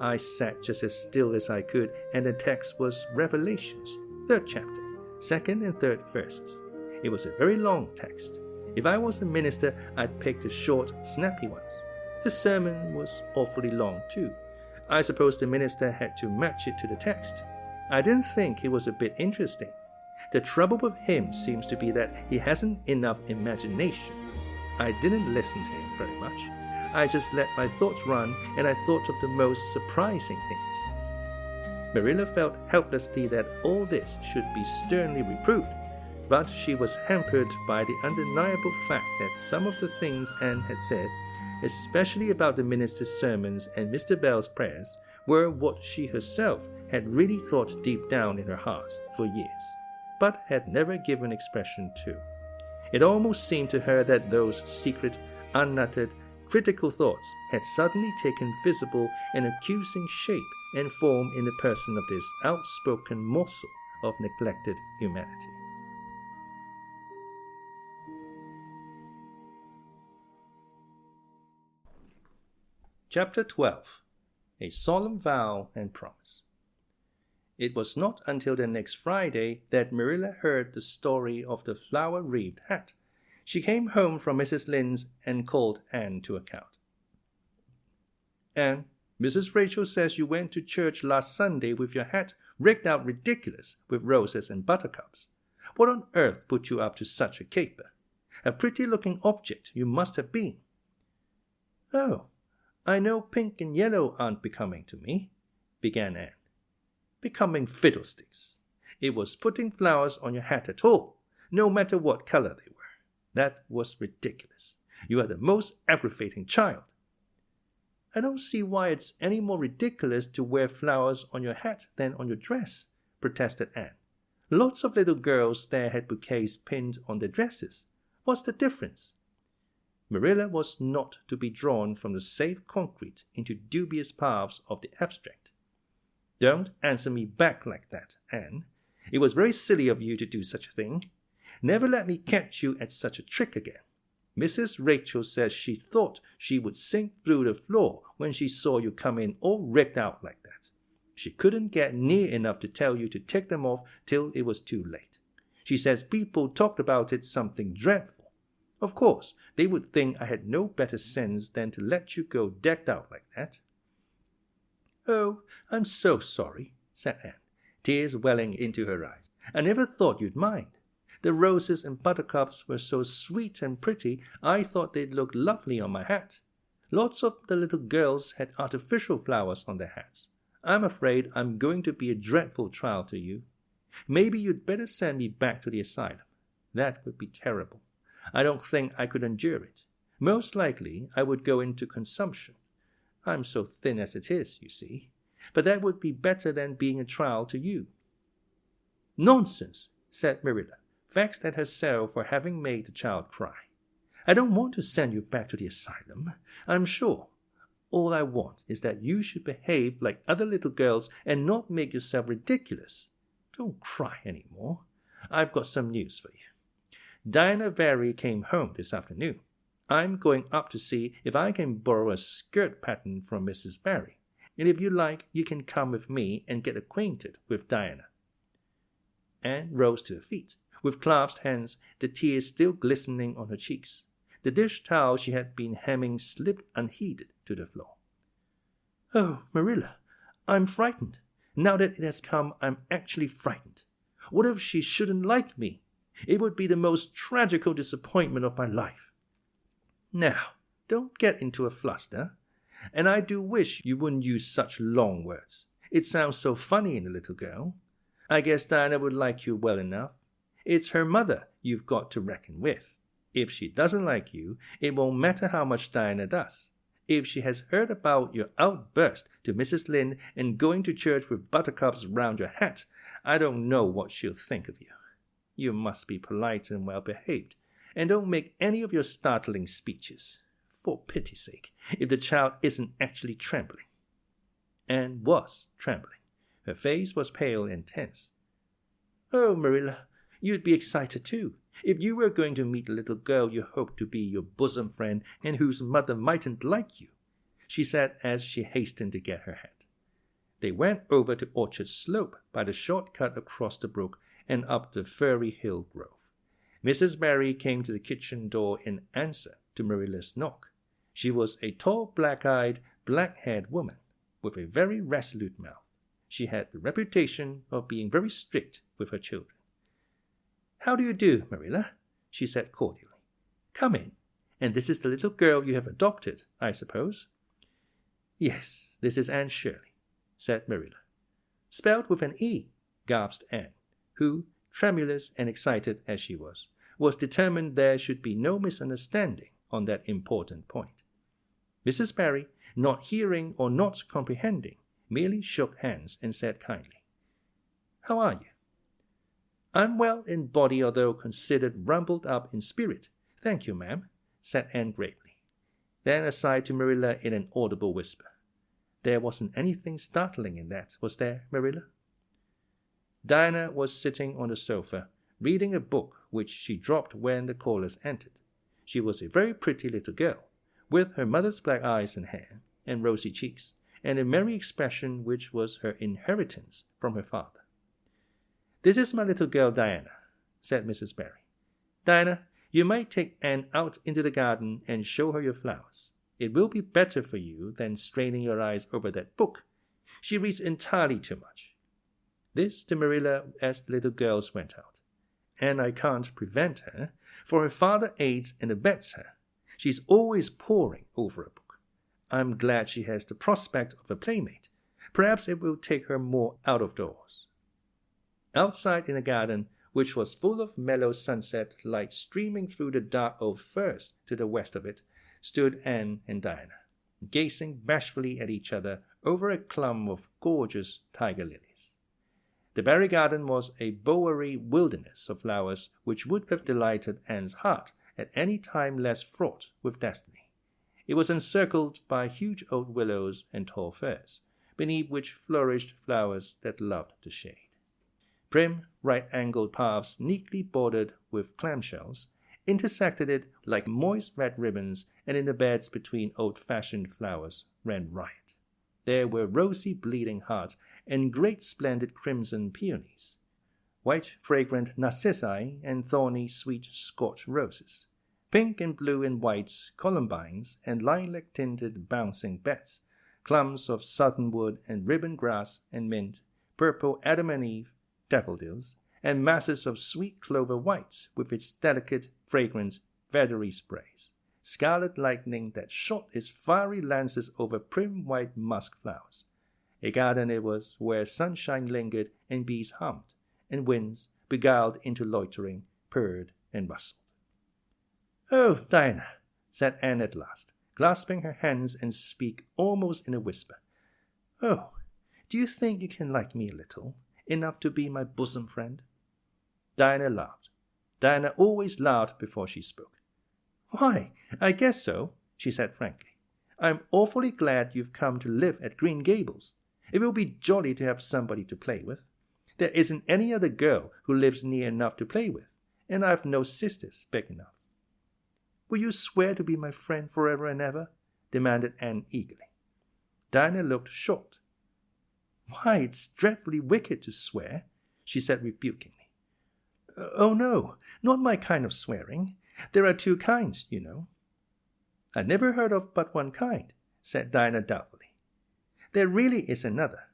I sat just as still as I could, and the text was Revelations, 3rd chapter, 2nd and 3rd verses. It was a very long text. If I was a minister, I'd pick the short, snappy ones. The sermon was awfully long too. I suppose the minister had to match it to the text. I didn't think it was a bit interesting. The trouble with him seems to be that he hasn't enough imagination. I didn't listen to him very much. I just let my thoughts run, and I thought of the most surprising things. Marilla felt helplessly that all this should be sternly reproved, but she was hampered by the undeniable fact that some of the things Anne had said, especially about the minister's sermons and Mr. Bell's prayers, were what she herself had really thought deep down in her heart for years, but had never given expression to. It almost seemed to her that those secret, unuttered, critical thoughts had suddenly taken visible and accusing shape and form in the person of this outspoken morsel of neglected humanity. Chapter 12. A Solemn Vow and Promise. It was not until the next Friday that Marilla heard the story of the flower-wreathed hat. She came home from Mrs. Lynde's and called Anne to account. Anne, Mrs. Rachel says you went to church last Sunday with your hat rigged out ridiculous with roses and buttercups. What on earth put you up to such a caper? A pretty-looking object you must have been. Oh, I know pink and yellow aren't becoming to me, began Anne. Becoming fiddlesticks. It was putting flowers on your hat at all, no matter what color they were. That was ridiculous. You are the most aggravating child. I don't see why it's any more ridiculous to wear flowers on your hat than on your dress, protested Anne. Lots of little girls there had bouquets pinned on their dresses. What's the difference? Marilla was not to be drawn from the safe concrete into dubious paths of the abstract. Don't answer me back like that, Anne. It was very silly of you to do such a thing. Never let me catch you at such a trick again. Mrs. Rachel says she thought she would sink through the floor when she saw you come in all rigged out like that. She couldn't get near enough to tell you to take them off till it was too late. She says people talked about it something dreadful. Of course, they would think I had no better sense than to let you go decked out like that. Oh, I'm so sorry, said Anne, tears welling into her eyes. I never thought you'd mind. The roses and buttercups were so sweet and pretty, I thought they'd look lovely on my hat. Lots of the little girls had artificial flowers on their hats. I'm afraid I'm going to be a dreadful trial to you. Maybe you'd better send me back to the asylum. That would be terrible. I don't think I could endure it. Most likely I would go into consumption. I'm so thin as it is, you see. But that would be better than being a trial to you. Nonsense, said Marilla, vexed at herself for having made the child cry. I don't want to send you back to the asylum, I'm sure. All I want is that you should behave like other little girls and not make yourself ridiculous. Don't cry any more. I've got some news for you. Diana Very came home this afternoon. I'm going up to see if I can borrow a skirt pattern from Mrs. Barry, and if you like, you can come with me and get acquainted with Diana. Anne rose to her feet, with clasped hands, the tears still glistening on her cheeks. The dish towel she had been hemming slipped unheeded to the floor. Oh, Marilla, I'm frightened. Now that it has come, I'm actually frightened. What if she shouldn't like me? It would be the most tragical disappointment of my life. Now, don't get into a fluster. And I do wish you wouldn't use such long words. It sounds so funny in a little girl. I guess Diana would like you well enough. It's her mother you've got to reckon with. If she doesn't like you, it won't matter how much Diana does. If she has heard about your outburst to Mrs. Lynde and going to church with buttercups round your hat, I don't know what she'll think of you. You must be polite and well-behaved, and don't make any of your startling speeches. For pity's sake, if the child isn't actually trembling. Anne was trembling. Her face was pale and tense. Oh, Marilla, you'd be excited too, if you were going to meet a little girl you hoped to be your bosom friend and whose mother mightn't like you, she said as she hastened to get her hat. They went over to Orchard Slope by the short cut across the brook and up the Furry Hill Grove. Mrs. Barry came to the kitchen door in answer to Marilla's knock. She was a tall, black-eyed, black-haired woman with a very resolute mouth. She had the reputation of being very strict with her children. How do you do, Marilla? She said cordially. Come in. And this is the little girl you have adopted, I suppose? Yes, this is Anne Shirley, said Marilla. Spelled with an E, gasped Anne, who, tremulous and excited as she was determined there should be no misunderstanding on that important point. Mrs. Barry, not hearing or not comprehending, merely shook hands and said kindly, How are you? I'm well in body, although considered rumbled up in spirit. Thank you, ma'am, said Anne gravely. Then aside to Marilla in an audible whisper. There wasn't anything startling in that, was there, Marilla? Diana was sitting on the sofa, reading a book which she dropped when the callers entered. She was a very pretty little girl, with her mother's black eyes and hair, and rosy cheeks, and a merry expression which was her inheritance from her father. This is my little girl Diana, said Mrs. Barry. Diana, you might take Anne out into the garden and show her your flowers. It will be better for you than straining your eyes over that book. She reads entirely too much. This to Marilla as the little girls went out. And I can't prevent her, for her father aids and abets her. She's always poring over a book. I'm glad she has the prospect of a playmate. Perhaps it will take her more out of doors. Outside in the garden, which was full of mellow sunset light streaming through the dark old firs to the west of it, stood Anne and Diana, gazing bashfully at each other over a clump of gorgeous tiger lilies. The Barry garden was a bowery wilderness of flowers which would have delighted Anne's heart at any time less fraught with destiny. It was encircled by huge old willows and tall firs, beneath which flourished flowers that loved the shade. Prim, right-angled paths neatly bordered with clamshells intersected it like moist red ribbons, and in the beds between old-fashioned flowers ran riot. There were rosy bleeding hearts and great splendid crimson peonies, white fragrant narcissi and thorny sweet Scotch roses, pink and blue and white columbines and lilac-tinted bouncing beds, clumps of southernwood and ribbon grass and mint, purple Adam and Eve, daffodils, and masses of sweet clover white with its delicate, fragrant, feathery sprays, scarlet lightning that shot its fiery lances over prim white musk flowers. A garden it was where sunshine lingered and bees hummed, and winds, beguiled into loitering, purred and rustled. Oh, Diana, said Anne at last, clasping her hands and speak almost in a whisper. Oh, do you think you can like me a little, enough to be my bosom friend? Diana laughed. Diana always laughed before she spoke. Why, I guess so, she said frankly. I'm awfully glad you've come to live at Green Gables. It will be jolly to have somebody to play with. There isn't any other girl who lives near enough to play with, and I've no sisters big enough." "Will you swear to be my friend forever and ever?" demanded Anne eagerly. Dinah looked shocked. "Why, it's dreadfully wicked to swear," she said rebukingly. "Oh no, not my kind of swearing. There are two kinds, you know." "I never heard of but one kind," said Dinah doubtfully. "There really is another."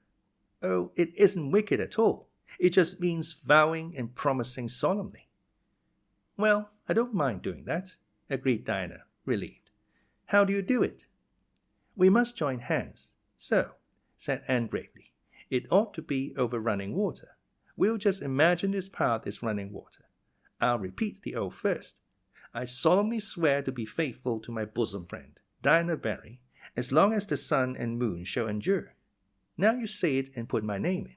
"Oh, it isn't wicked at all. It just means vowing and promising solemnly." "Well, I don't mind doing that," agreed Dinah, relieved. "How do you do it?" "We must join hands. So," said Anne gravely, "it ought to be over running water. We'll just imagine this path is running water. I'll repeat the oath first. I solemnly swear to be faithful to my bosom friend, Dinah Barry, as long as the sun and moon shall endure. Now you say it and put my name in."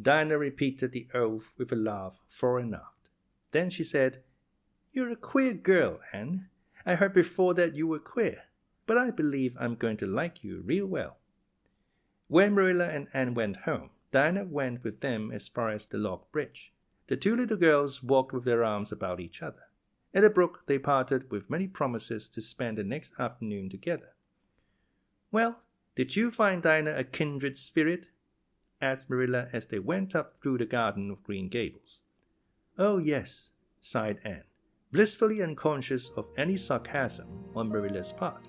Dinah repeated the oath with a laugh fore and aft. Then she said, "You're a queer girl, Anne. I heard before that you were queer, but I believe I'm going to like you real well." When Marilla and Anne went home, Dinah went with them as far as the log bridge. The two little girls walked with their arms about each other. At the brook, they parted with many promises to spend the next afternoon together. "Well, did you find Dinah a kindred spirit?" asked Marilla as they went up through the garden of Green Gables. "Oh, yes," sighed Anne, blissfully unconscious of any sarcasm on Marilla's part.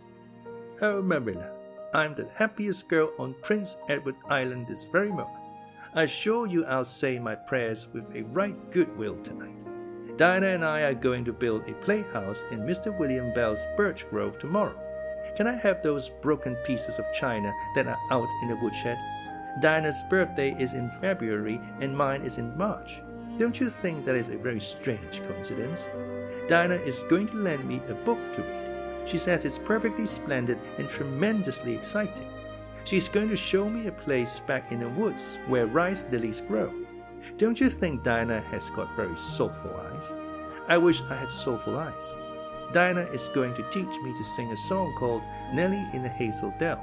"Oh, Marilla, I'm the happiest girl on Prince Edward Island this very moment. I assure you I'll say my prayers with a right good will tonight. Dinah and I are going to build a playhouse in Mr. William Bell's birch grove tomorrow. Can I have those broken pieces of china that are out in the woodshed? Dinah's birthday is in February and mine is in March. Don't you think that is a very strange coincidence? Dinah is going to lend me a book to read. She says it's perfectly splendid and tremendously exciting. She's going to show me a place back in the woods where rice lilies grow. Don't you think Dinah has got very soulful eyes? I wish I had soulful eyes. Dinah is going to teach me to sing a song called Nellie in the Hazel Dell.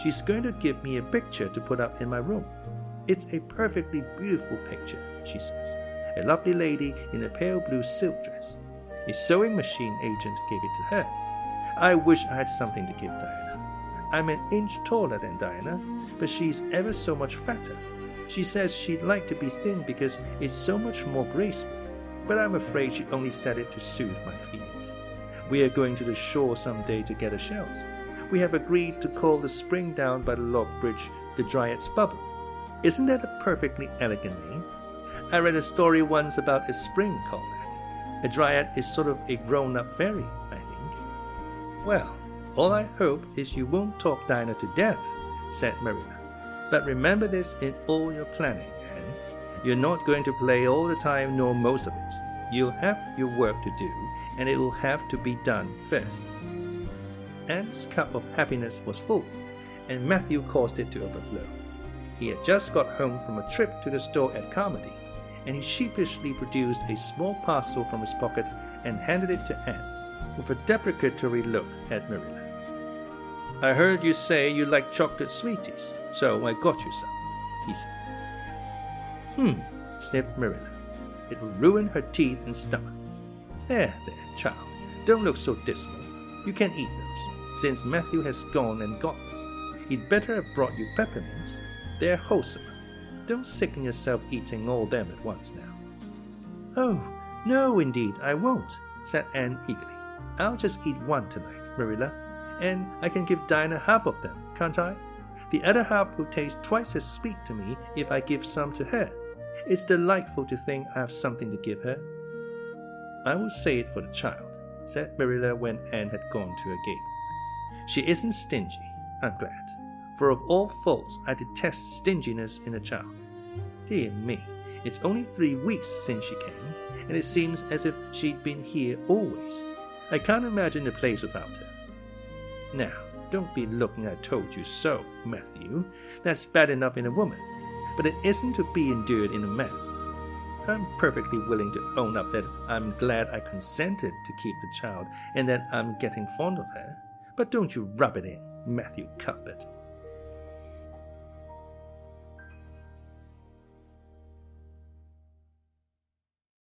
She's going to give me a picture to put up in my room. It's a perfectly beautiful picture, she says. A lovely lady in a pale blue silk dress. A sewing machine agent gave it to her. I wish I had something to give Diana. I'm an inch taller than Diana, but she's ever so much fatter. She says she'd like to be thin because it's so much more graceful, but I'm afraid she only said it to soothe my feelings. We are going to the shore someday to gather shells. We have agreed to call the spring down by the log bridge the Dryad's Bubble. Isn't that a perfectly elegant name? I read a story once about a spring called that. A dryad is sort of a grown-up fairy, I think. Well, all I hope is you won't talk Dinah to death, said Marilla. But remember this in all your planning, Anne. You're not going to play all the time nor most of it. You'll have your work to do, and it will have to be done first. Anne's cup of happiness was full, and Matthew caused it to overflow. He had just got home from a trip to the store at Carmody, and he sheepishly produced a small parcel from his pocket and handed it to Anne, with a deprecatory look at Marilla. I heard you say you like chocolate sweeties, so I got you some, he said. Sniffed Marilla. It will ruin her teeth and stomach. There, child, don't look so dismal. You can eat those, since Matthew has gone and got them. He'd better have brought you peppermints. They're wholesome. Don't sicken yourself eating all them at once now. Oh, no, indeed, I won't, said Anne eagerly. I'll just eat one tonight, Marilla, and I can give Dinah half of them, can't I? The other half will taste twice as sweet to me if I give some to her. It's delightful to think I have something to give her. I will say it for the child, said Marilla when Anne had gone to her gate. She isn't stingy, I'm glad, for of all faults I detest stinginess in a child. Dear me, it's only 3 weeks since she came, and it seems as if she'd been here always. I can't imagine the place without her. Now, don't be looking I told you so, Matthew. That's bad enough in a woman, but it isn't to be endured in a man. I'm perfectly willing to own up that I'm glad I consented to keep the child and that I'm getting fond of her, But don't you rub it in, Matthew Cuthbert.